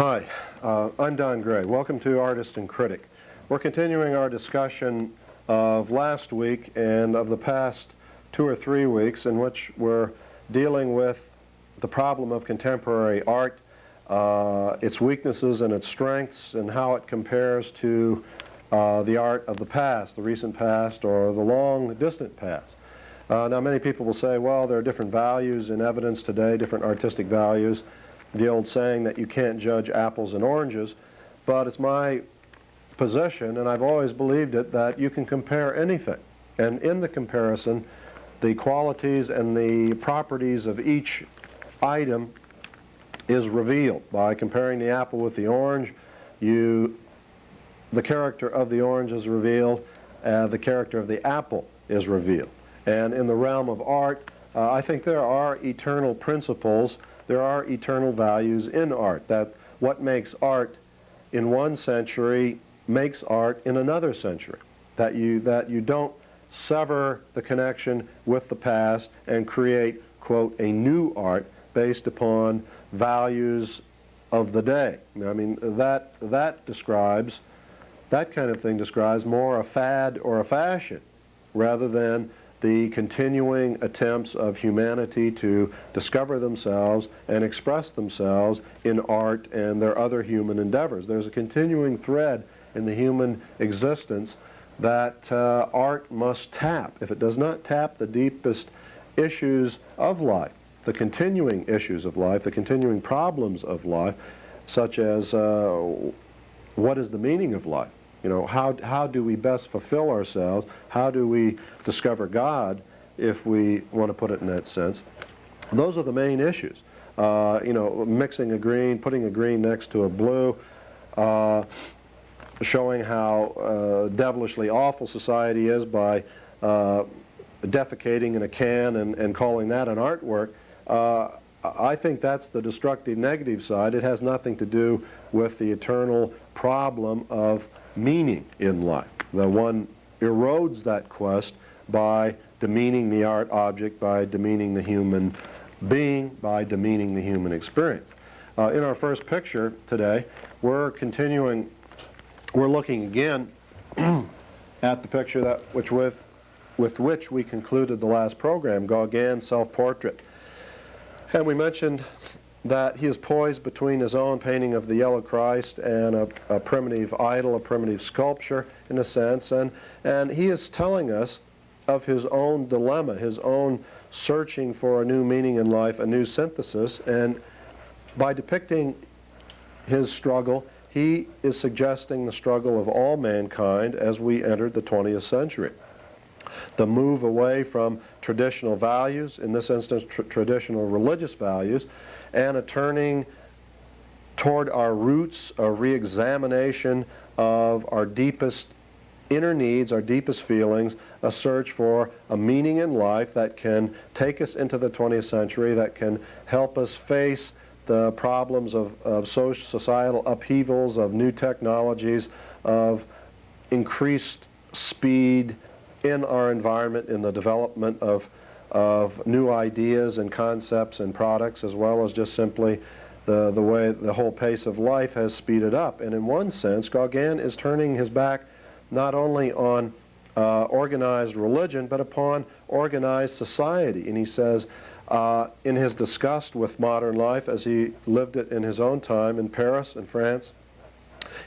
Hi, I'm Don Gray. Welcome to Artist and Critic. We're continuing our discussion of last week and of the past 2 or 3 weeks, in which we're dealing with the problem of contemporary art, its weaknesses and its strengths, and how it compares to the art of the past, the recent past, or the long distant past. Now many people will say, well, there are different values in evidence today, different artistic values. The old saying that you can't judge apples and oranges, but it's my position, and I've always believed it, that you can compare anything. And in the comparison, the qualities and the properties of each item is revealed. By comparing the apple with the orange, the character of the orange is revealed, the character of the apple is revealed. And in the realm of art, I think there are eternal principles. There are eternal values in art, that what makes art in one century makes art in another century, that you don't sever the connection with the past and create, quote, a new art based upon values of the day. I mean, that kind of thing describes more a fad or a fashion rather than the continuing attempts of humanity to discover themselves and express themselves in art and their other human endeavors. There's a continuing thread in the human existence that art must tap. If it does not tap the deepest issues of life, the continuing issues of life, the continuing problems of life, such as what is the meaning of life? You know, how do we best fulfill ourselves? How do we discover God, if we want to put it in that sense? Those are the main issues. You know, mixing a green, putting a green next to a blue, showing how devilishly awful society is by defecating in a can and calling that an artwork. I think that's the destructive negative side. It has nothing to do with the eternal problem of meaning in life. The one erodes that quest by demeaning the art object, by demeaning the human being, by demeaning the human experience. In our first picture today, we're looking again at the picture with which we concluded the last program, Gauguin's self-portrait. And we mentioned that he is poised between his own painting of the Yellow Christ and a primitive idol, a primitive sculpture, in a sense, and he is telling us of his own dilemma, his own searching for a new meaning in life, a new synthesis, and by depicting his struggle, he is suggesting the struggle of all mankind as we entered the 20th century. The move away from traditional values, in this instance traditional religious values, and a turning toward our roots, a re-examination of our deepest inner needs, our deepest feelings, a search for a meaning in life that can take us into the 20th century, that can help us face the problems of societal upheavals, of new technologies, of increased speed in our environment, in the development of new ideas and concepts and products, as well as just simply the way the whole pace of life has speeded up. And in one sense, Gauguin is turning his back not only on organized religion, but upon organized society. And he says, in his disgust with modern life, as he lived it in his own time in Paris and France,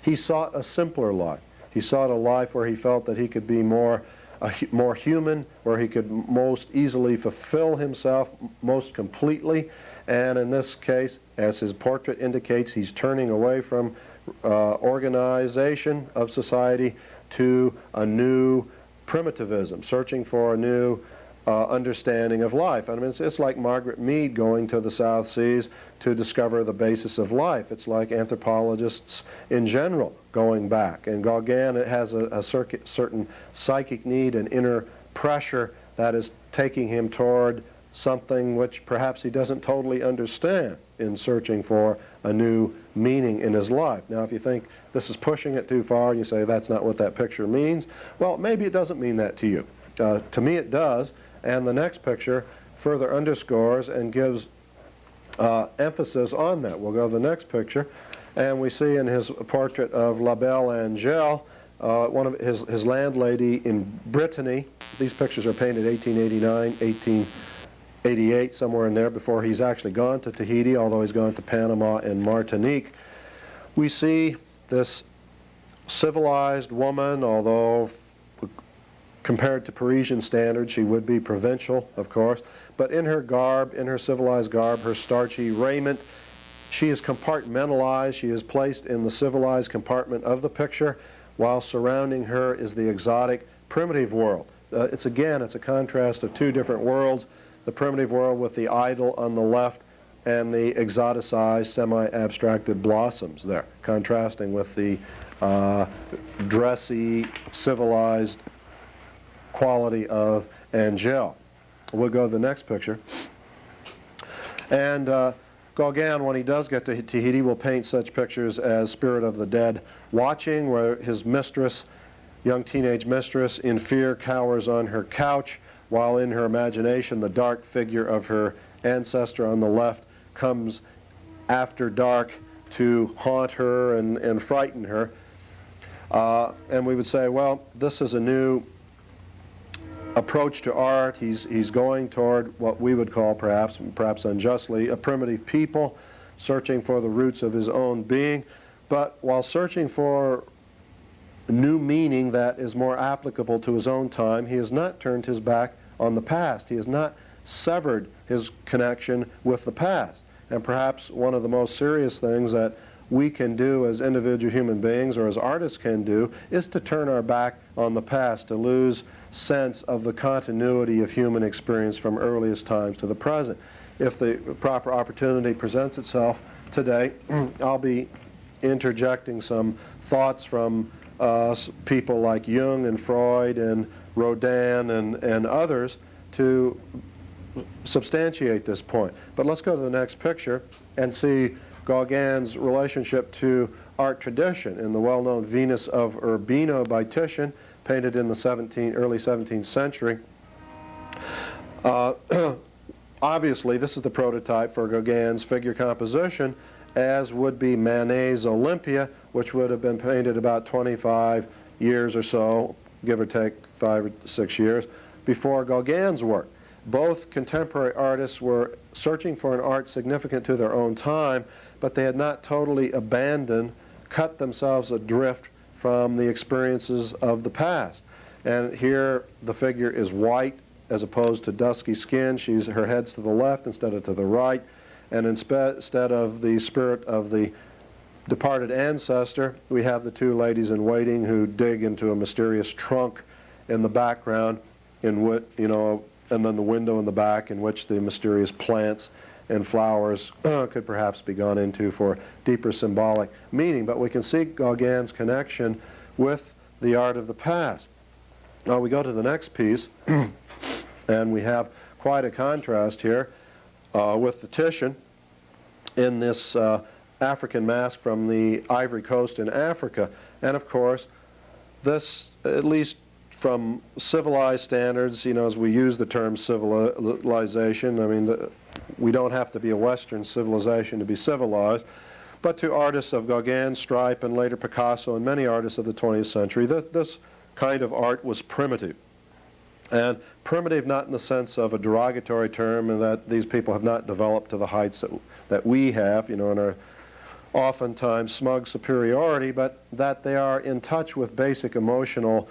he sought a simpler life. He sought a life where he felt that he could be more human, where he could most easily fulfill himself most completely. And in this case, as his portrait indicates, he's turning away from organization of society to a new primitivism, searching for a new understanding of life. I mean, it's like Margaret Mead going to the South Seas to discover the basis of life. It's like anthropologists in general going back. And Gauguin has a certain psychic need and inner pressure that is taking him toward something which perhaps he doesn't totally understand in searching for a new meaning in his life. Now, if you think this is pushing it too far and you say that's not what that picture means, well, maybe it doesn't mean that to you. To me it does, and the next picture further underscores and gives emphasis on that. We'll go to the next picture. And we see in his portrait of La Belle Angel, one of his landlady in Brittany. These pictures are painted 1889, 1888, somewhere in there, before he's actually gone to Tahiti, although he's gone to Panama and Martinique. We see this civilized woman, although compared to Parisian standards, she would be provincial, of course, but in her garb, in her civilized garb, her starchy raiment, she is compartmentalized. She is placed in the civilized compartment of the picture, while surrounding her is the exotic primitive world. It's a contrast of two different worlds, the primitive world with the idol on the left and the exoticized, semi-abstracted blossoms there, contrasting with the dressy, civilized quality of Angel. We'll go to the next picture. And Gauguin, when he does get to Tahiti, will paint such pictures as Spirit of the Dead Watching, where his mistress, young teenage mistress, in fear cowers on her couch, while in her imagination the dark figure of her ancestor on the left comes after dark to haunt her and frighten her. And we would say, well, this is a new approach to art. He's going toward what we would call, perhaps unjustly, a primitive people, searching for the roots of his own being. But while searching for new meaning that is more applicable to his own time, he has not turned his back on the past. He has not severed his connection with the past. And perhaps one of the most serious things that we can do as individual human beings, or as artists can do, is to turn our back on the past, to lose sense of the continuity of human experience from earliest times to the present. If the proper opportunity presents itself today, I'll be interjecting some thoughts from people like Jung and Freud and Rodin and others to substantiate this point. But let's go to the next picture and see Gauguin's relationship to art tradition in the well-known Venus of Urbino by Titian, painted in the early 17th century. Obviously, this is the prototype for Gauguin's figure composition, as would be Manet's Olympia, which would have been painted about 25 years or so, give or take 5 or 6 years, before Gauguin's work. Both contemporary artists were searching for an art significant to their own time, but they had not totally abandoned, cut themselves adrift from the experiences of the past. And here the figure is white as opposed to dusky skin. Her head's to the left instead of to the right. And instead of the spirit of the departed ancestor, we have the two ladies in waiting who dig into a mysterious trunk in the background, in which, and then the window in the back in which the mysterious plants and flowers could perhaps be gone into for deeper symbolic meaning. But we can see Gauguin's connection with the art of the past. Now we go to the next piece, and we have quite a contrast here with the Titian in this African mask from the Ivory Coast in Africa. And of course, this, at least from civilized standards, as we use the term civilization, I mean, we don't have to be a Western civilization to be civilized, but to artists of Gauguin, Stripe, and later Picasso, and many artists of the 20th century, this kind of art was primitive. And primitive not in the sense of a derogatory term, and that these people have not developed to the heights that we have, in our oftentimes smug superiority, but that they are in touch with basic emotional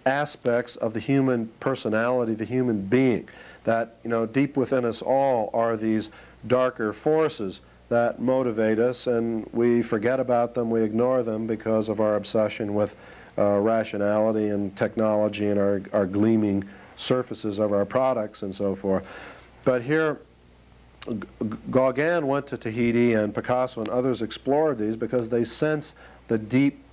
aspects of the human personality, the human being, that deep within us all are these darker forces that motivate us, and we forget about them, we ignore them because of our obsession with rationality and technology and our gleaming surfaces of our products and so forth. But here Gauguin went to Tahiti, and Picasso and others explored these because they sense the deep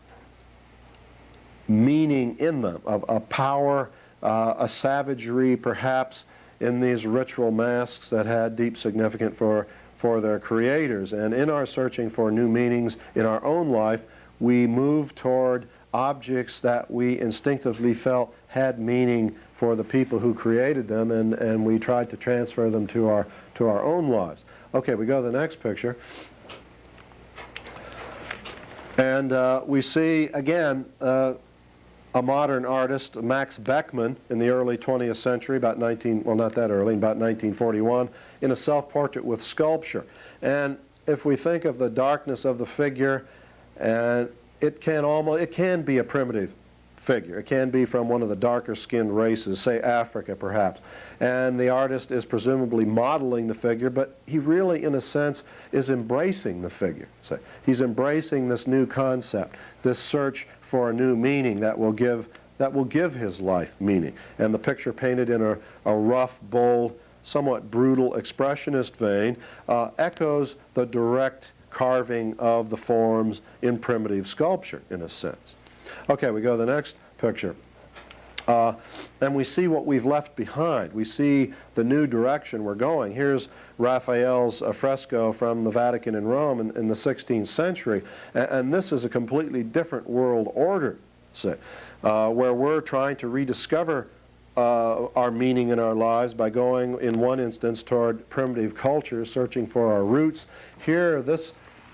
meaning in them, of a power, a savagery perhaps in these ritual masks that had deep significance for their creators. And in our searching for new meanings in our own life, we move toward objects that we instinctively felt had meaning for the people who created them, and we tried to transfer them to our own lives. Okay, we go to the next picture. And we see, again, a modern artist, Max Beckmann, in the early 20th century, about well, not that early, about 1941, in a self-portrait with sculpture. And if we think of the darkness of the figure, and it can be a primitive figure. It can be from one of the darker skinned races, say Africa perhaps. And the artist is presumably modeling the figure, but he really, in a sense, is embracing the figure. So he's embracing this new concept, this search for a new meaning that will give his life meaning. And the picture, painted in a rough, bold, somewhat brutal expressionist vein, echoes the direct carving of the forms in primitive sculpture, in a sense. Okay, we go to the next picture. And we see what we've left behind. We see the new direction we're going. Here's Raphael's fresco from the Vatican in Rome in the 16th century. And this is a completely different world order, say, where we're trying to rediscover our meaning in our lives by going, in one instance, toward primitive culture, searching for our roots. Here,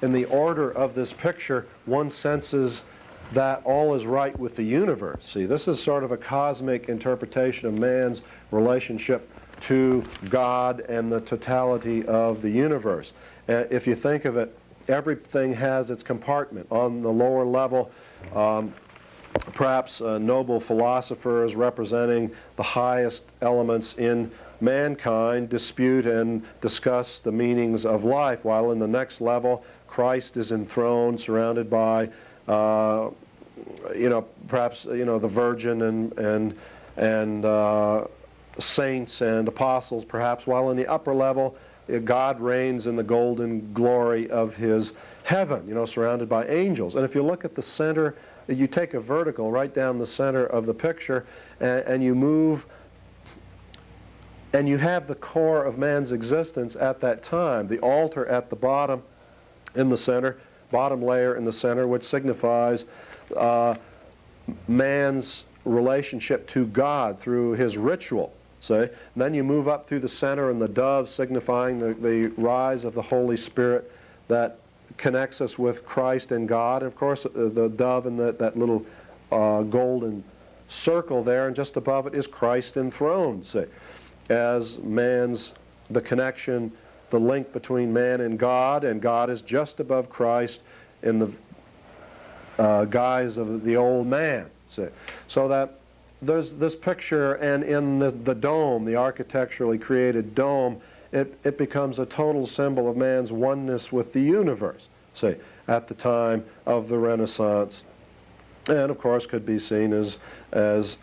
in the order of this picture, one senses that all is right with the universe. See, this is sort of a cosmic interpretation of man's relationship to God and the totality of the universe. If you think of it, everything has its compartment. On the lower level, perhaps noble philosophers representing the highest elements in mankind dispute and discuss the meanings of life, while in the next level, Christ is enthroned, surrounded by perhaps the Virgin and saints and apostles, perhaps, while in the upper level, God reigns in the golden glory of His heaven, surrounded by angels. And if you look at the center, you take a vertical right down the center of the picture, and you move, and you have the core of man's existence at that time, the altar at the bottom in the center, bottom layer in the center, which signifies man's relationship to God through his ritual. See? And then you move up through the center, and the dove signifying the rise of the Holy Spirit that connects us with Christ and God. And of course, the dove and that little golden circle there, and just above it is Christ enthroned. See? As the connection, the link between man and God is just above Christ in the guise of the old man. See? So that there's this picture, and in the dome, the architecturally created dome, it becomes a total symbol of man's oneness with the universe, see, at the time of the Renaissance. And of course could be seen as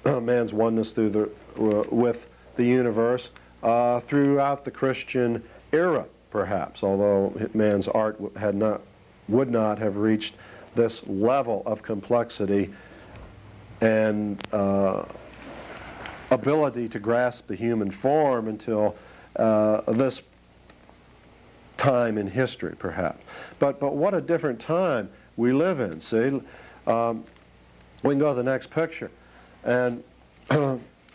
man's oneness with the universe throughout the Christian era, perhaps, although man's art would not have reached this level of complexity and ability to grasp the human form until this time in history, perhaps. But what a different time we live in, see? We can go to the next picture. And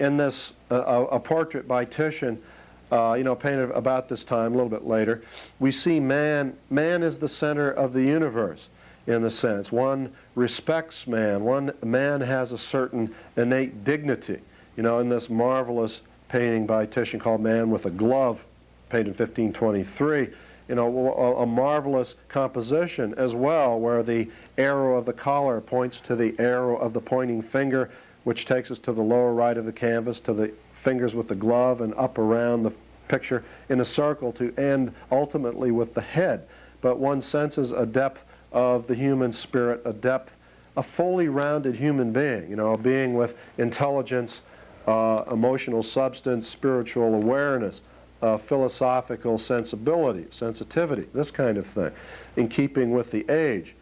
in this, a portrait by Titian, painted about this time, a little bit later, we see man is the center of the universe, in a sense. One respects man. Man has a certain innate dignity. In this marvelous painting by Titian called Man with a Glove, painted in 1523, a marvelous composition as well, where the arrow of the collar points to the arrow of the pointing finger, which takes us to the lower right of the canvas, to the fingers with the glove, and up around the picture in a circle to end ultimately with the head. But one senses a depth of the human spirit, a fully rounded human being, a being with intelligence, emotional substance, spiritual awareness, philosophical sensitivity, this kind of thing, in keeping with the age.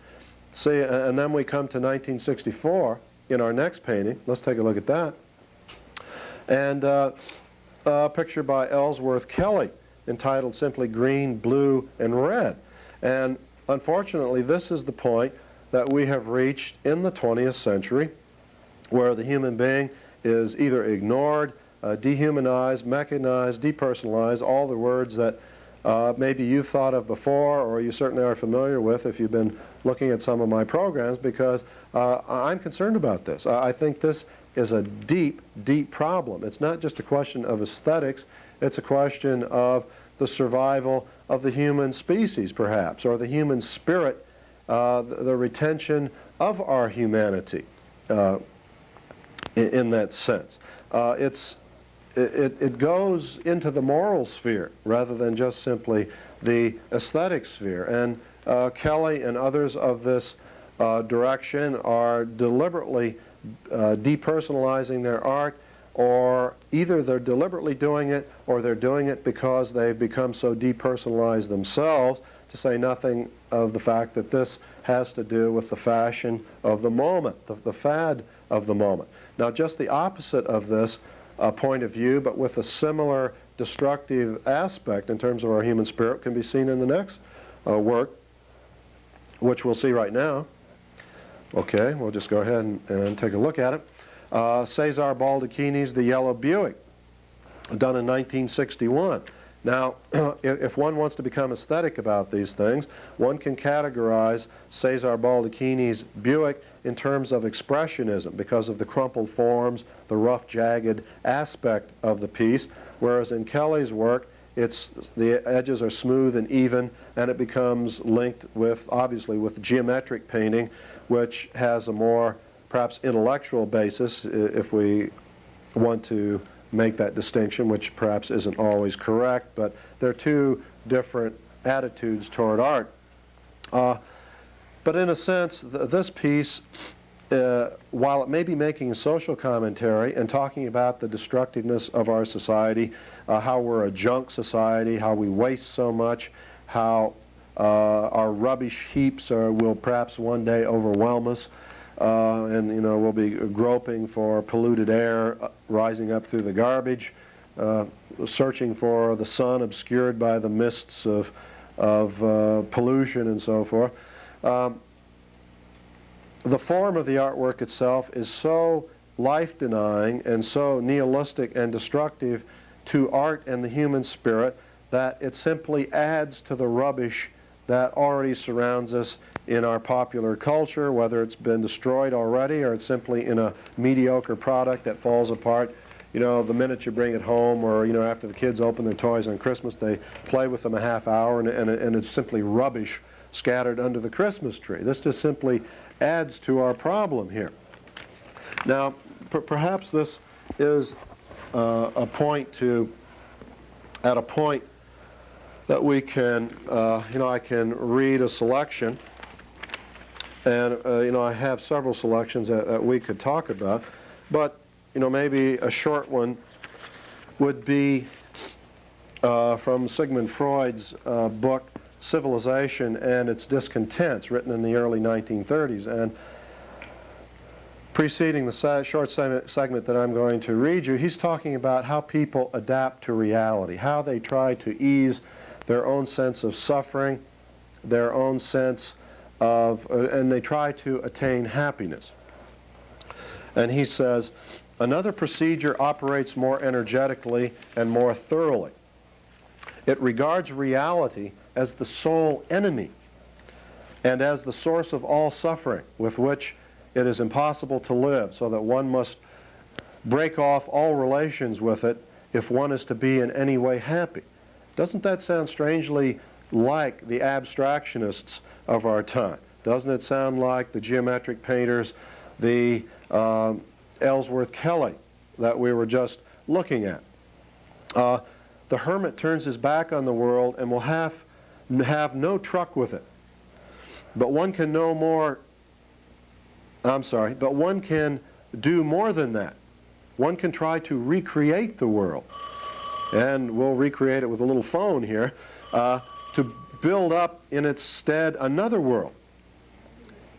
See, and then we come to 1964 in our next painting. Let's take a look at that. And a picture by Ellsworth Kelly entitled simply Green, Blue, and Red. And unfortunately, this is the point that we have reached in the 20th century, where the human being is either ignored, dehumanized, mechanized, depersonalized, all the words that maybe you've thought of before, or you certainly are familiar with if you've been looking at some of my programs, because I'm concerned about this. I think this is a deep, deep problem. It's not just a question of aesthetics, it's a question of the survival of the human species, perhaps, or the human spirit, the retention of our humanity in that sense. It goes into the moral sphere rather than just simply the aesthetic sphere. And Kelly and others of this direction are deliberately depersonalizing their art, or either they're deliberately doing it or they're doing it because they've become so depersonalized themselves, to say nothing of the fact that this has to do with the fashion of the moment, the fad of the moment. Now, just the opposite of this point of view, but with a similar destructive aspect in terms of our human spirit, can be seen in the next work, which we'll see right now. Okay, we'll just go ahead and take a look at it. Cesare Baldacchini's The Yellow Buick, done in 1961. Now, if one wants to become aesthetic about these things, one can categorize Cesare Baldacchini's Buick in terms of expressionism because of the crumpled forms, the rough, jagged aspect of the piece, whereas in Kelly's work, the edges are smooth and even, and it becomes linked with, obviously, with geometric painting, which has a more, perhaps, intellectual basis, if we want to make that distinction, which perhaps isn't always correct, but there are two different attitudes toward art. But in a sense, this piece, while it may be making a social commentary and talking about the destructiveness of our society, how we're a junk society, how we waste so much, how our rubbish heaps will perhaps one day overwhelm us, and we'll be groping for polluted air rising up through the garbage, searching for the sun obscured by the mists of pollution and so forth. The form of the artwork itself is so life-denying and so nihilistic and destructive to art and the human spirit that it simply adds to the rubbish that already surrounds us in our popular culture, whether it's been destroyed already or it's simply in a mediocre product that falls apart. The minute you bring it home, or after the kids open their toys on Christmas, they play with them a half hour, and it's simply rubbish scattered under the Christmas tree. This just simply adds to our problem here. Now, perhaps this is a point that we can, I can read a selection, and I have several selections that we could talk about, but maybe a short one would be from Sigmund Freud's book Civilization and Its Discontents, written in the early 1930s. And preceding the short segment that I'm going to read you, he's talking about how people adapt to reality, how they try to ease their own sense of suffering, their own sense of, and they try to attain happiness. And he says, another procedure operates more energetically and more thoroughly. It regards reality as the sole enemy and as the source of all suffering with which it is impossible to live, so that one must break off all relations with it if one is to be in any way happy. Doesn't that sound strangely like the abstractionists of our time? Doesn't it sound like the geometric painters, the Ellsworth Kelly that we were just looking at? The hermit turns his back on the world and will have no truck with it. But one can but one can do more than that. One can try to recreate the world. And we'll recreate it with a little phone here, to build up in its stead another world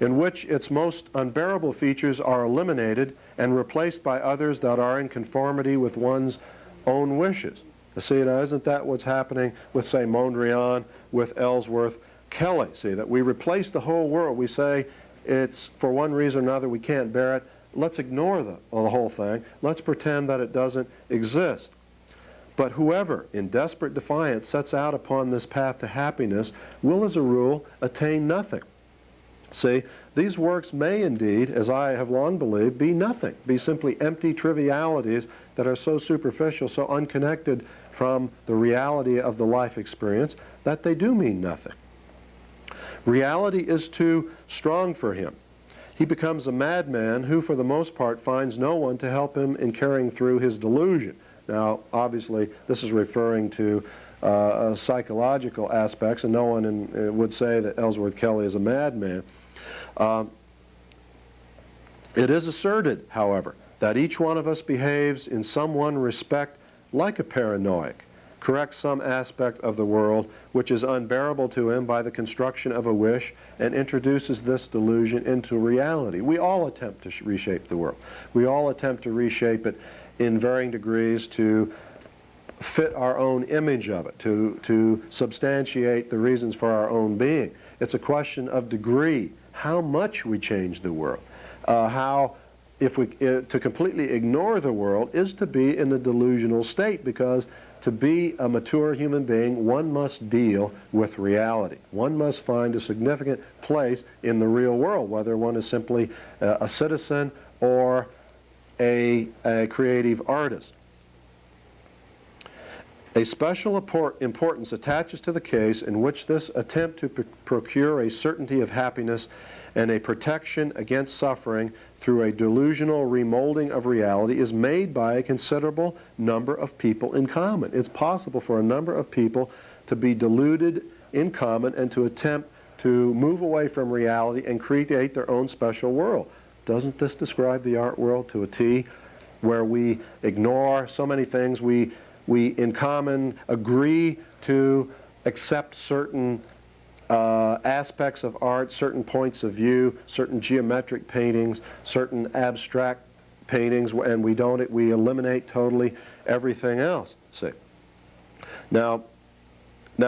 in which its most unbearable features are eliminated and replaced by others that are in conformity with one's own wishes. See, now isn't that what's happening with, say, Mondrian, with Ellsworth Kelly? See, that we replace the whole world. We say it's, for one reason or another, we can't bear it. Let's ignore the whole thing. Let's pretend that it doesn't exist. But whoever, in desperate defiance, sets out upon this path to happiness will, as a rule, attain nothing. See, these works may indeed, as I have long believed, be nothing, be simply empty trivialities that are so superficial, so unconnected from the reality of the life experience, that they do mean nothing. Reality is too strong for him. He becomes a madman who, for the most part, finds no one to help him in carrying through his delusion. Now, obviously, this is referring to psychological aspects, and no one would say that Ellsworth Kelly is a madman. It is asserted, however, that each one of us behaves in some one respect like a paranoiac, corrects some aspect of the world which is unbearable to him by the construction of a wish, and introduces this delusion into reality. We all attempt to reshape the world. We all attempt to reshape it in varying degrees to fit our own image of it, to substantiate the reasons for our own being. It's a question of degree, how much we change the world. To completely ignore the world is to be in a delusional state, because to be a mature human being, one must deal with reality. One must find a significant place in the real world, whether one is simply a citizen or a creative artist. A special importance attaches to the case in which this attempt to procure a certainty of happiness and a protection against suffering through a delusional remolding of reality is made by a considerable number of people in common. It's possible for a number of people to be deluded in common and to attempt to move away from reality and create their own special world. Doesn't this describe the art world to a T, where we ignore so many things? We in common agree to accept certain aspects of art, certain points of view, certain geometric paintings, certain abstract paintings, and we eliminate totally everything else. See, now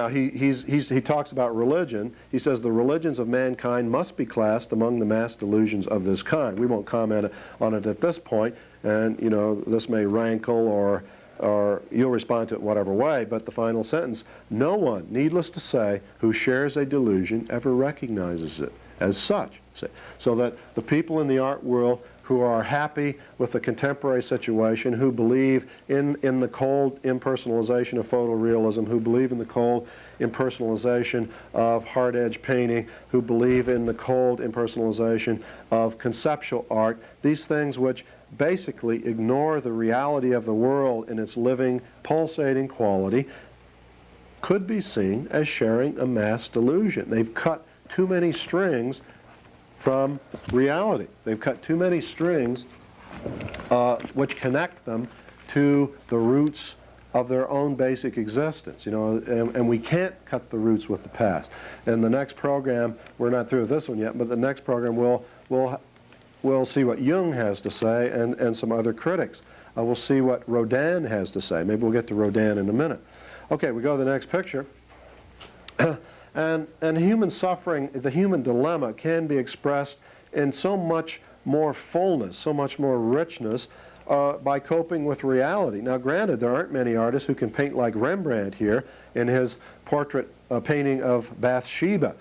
he talks about religion. He says the religions of mankind must be classed among the mass delusions of this kind. We won't comment on it at this point, and you know, this may rankle or you'll respond to it whatever way, but the final sentence: no one, needless to say, who shares a delusion ever recognizes it as such. See? So that the people in the art world who are happy with the contemporary situation, who believe in the cold impersonalization of photorealism, who believe in the cold impersonalization of hard-edge painting, who believe in the cold impersonalization of conceptual art, these things which basically ignore the reality of the world in its living, pulsating quality, could be seen as sharing a mass delusion. They've cut too many strings from reality. They've cut too many strings which connect them to the roots of their own basic existence, you know, and we can't cut the roots with the past. In the next program, we're not through with this one yet, but the next program we'll see what Jung has to say and some other critics. We'll see what Rodin has to say. Maybe we'll get to Rodin in a minute. Okay, we go to the next picture. And human suffering, the human dilemma, can be expressed in so much more fullness, so much more richness by coping with reality. Now granted, there aren't many artists who can paint like Rembrandt here in his portrait painting of Bathsheba,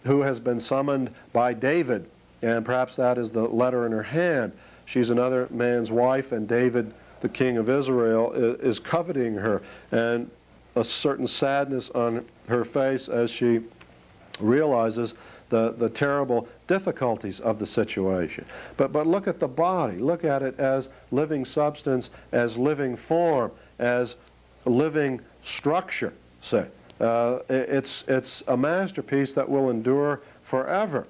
who has been summoned by David, and perhaps that is the letter in her hand. She's another man's wife, and David, the king of Israel, is coveting her, and a certain sadness on her face as she realizes the terrible difficulties of the situation. But look at the body. Look at it as living substance, as living form, as living structure, say. It's a masterpiece that will endure forever.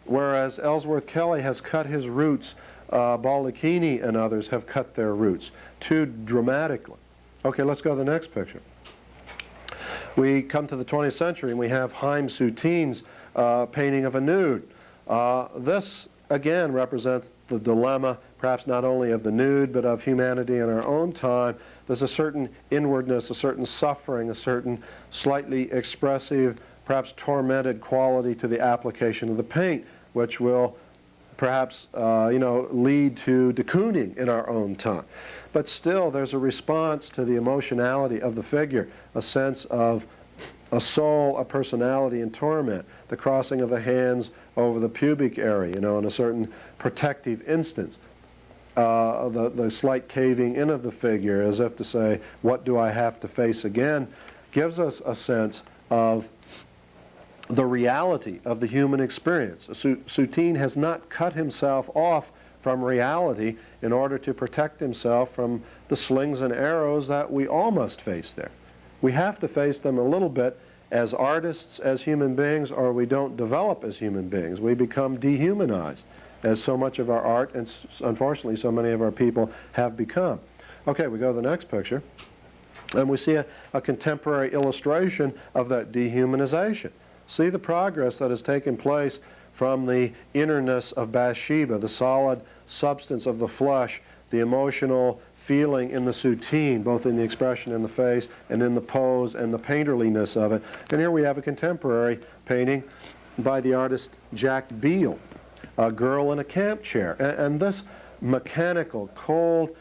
Whereas Ellsworth Kelly has cut his roots, Baldacchini and others have cut their roots too dramatically. Okay, let's go to the next picture. We come to the 20th century and we have Haim Soutine's painting of a nude. This, again, represents the dilemma, perhaps not only of the nude, but of humanity in our own time. There's a certain inwardness, a certain suffering, a certain slightly expressive, perhaps tormented quality to the application of the paint, which will perhaps lead to de Kooning in our own time. But still, there's a response to the emotionality of the figure, a sense of a soul, a personality in torment, the crossing of the hands over the pubic area, you know, in a certain protective instance. The slight caving in of the figure, as if to say, what do I have to face again, gives us a sense of the reality of the human experience. Soutine has not cut himself off from reality in order to protect himself from the slings and arrows that we all must face there. We have to face them a little bit as artists, as human beings, or we don't develop as human beings. We become dehumanized, as so much of our art and unfortunately so many of our people have become. Okay, we go to the next picture, and we see a contemporary illustration of that dehumanization. See the progress that has taken place from the innerness of Bathsheba, the solid substance of the flesh, the emotional feeling in the Soutine, both in the expression in the face and in the pose and the painterliness of it. And here we have a contemporary painting by the artist Jack Beale, A Girl in a Camp Chair. And this mechanical, cold,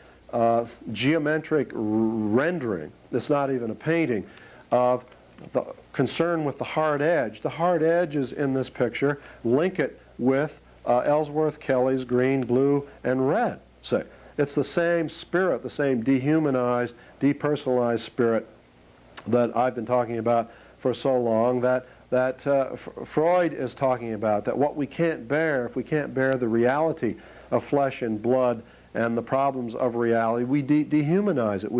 geometric rendering, it's not even a painting, of the concern with the hard edge. The hard edges in this picture link it with Ellsworth Kelly's green, blue, and red. See, it's the same spirit, the same dehumanized, depersonalized spirit that I've been talking about for so long, that Freud is talking about, that what we can't bear, if we can't bear the reality of flesh and blood and the problems of reality, we dehumanize it.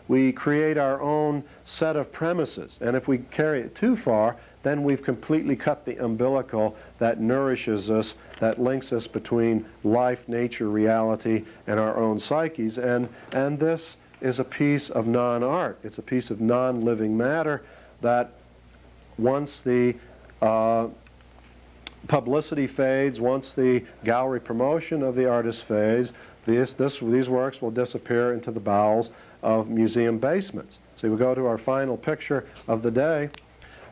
We create our own set of premises, and if we carry it too far, then we've completely cut the umbilical that nourishes us, that links us between life, nature, reality, and our own psyches. And this is a piece of non-art. It's a piece of non-living matter that once the publicity fades, once the gallery promotion of the artist fades, these works will disappear into the bowels of museum basements. So we go to our final picture of the day,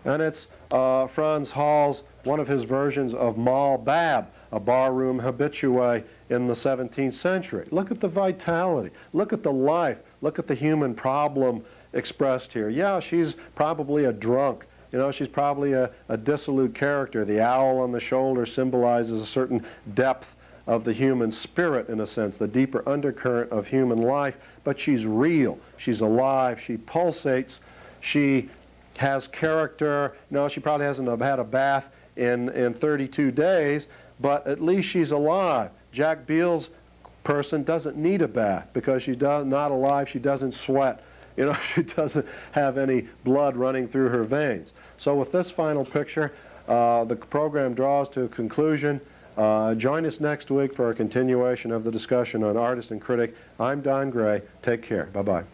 and it's Franz Hall's, one of his versions of Mal Bab, a barroom habitué in the 17th century. Look at the vitality, look at the life, look at the human problem expressed here. Yeah, she's probably a drunk. You know, she's probably a dissolute character. The owl on the shoulder symbolizes a certain depth of the human spirit, in a sense, the deeper undercurrent of human life, but she's real, she's alive, she pulsates, she has character. No, she probably hasn't had a bath in 32 days, but at least she's alive. Jack Beale's person doesn't need a bath because she's not alive, she doesn't sweat. You know, she doesn't have any blood running through her veins. So with this final picture, the program draws to a conclusion. Join us next week for a continuation of the discussion on Artist and Critic. I'm Don Gray. Take care. Bye-bye.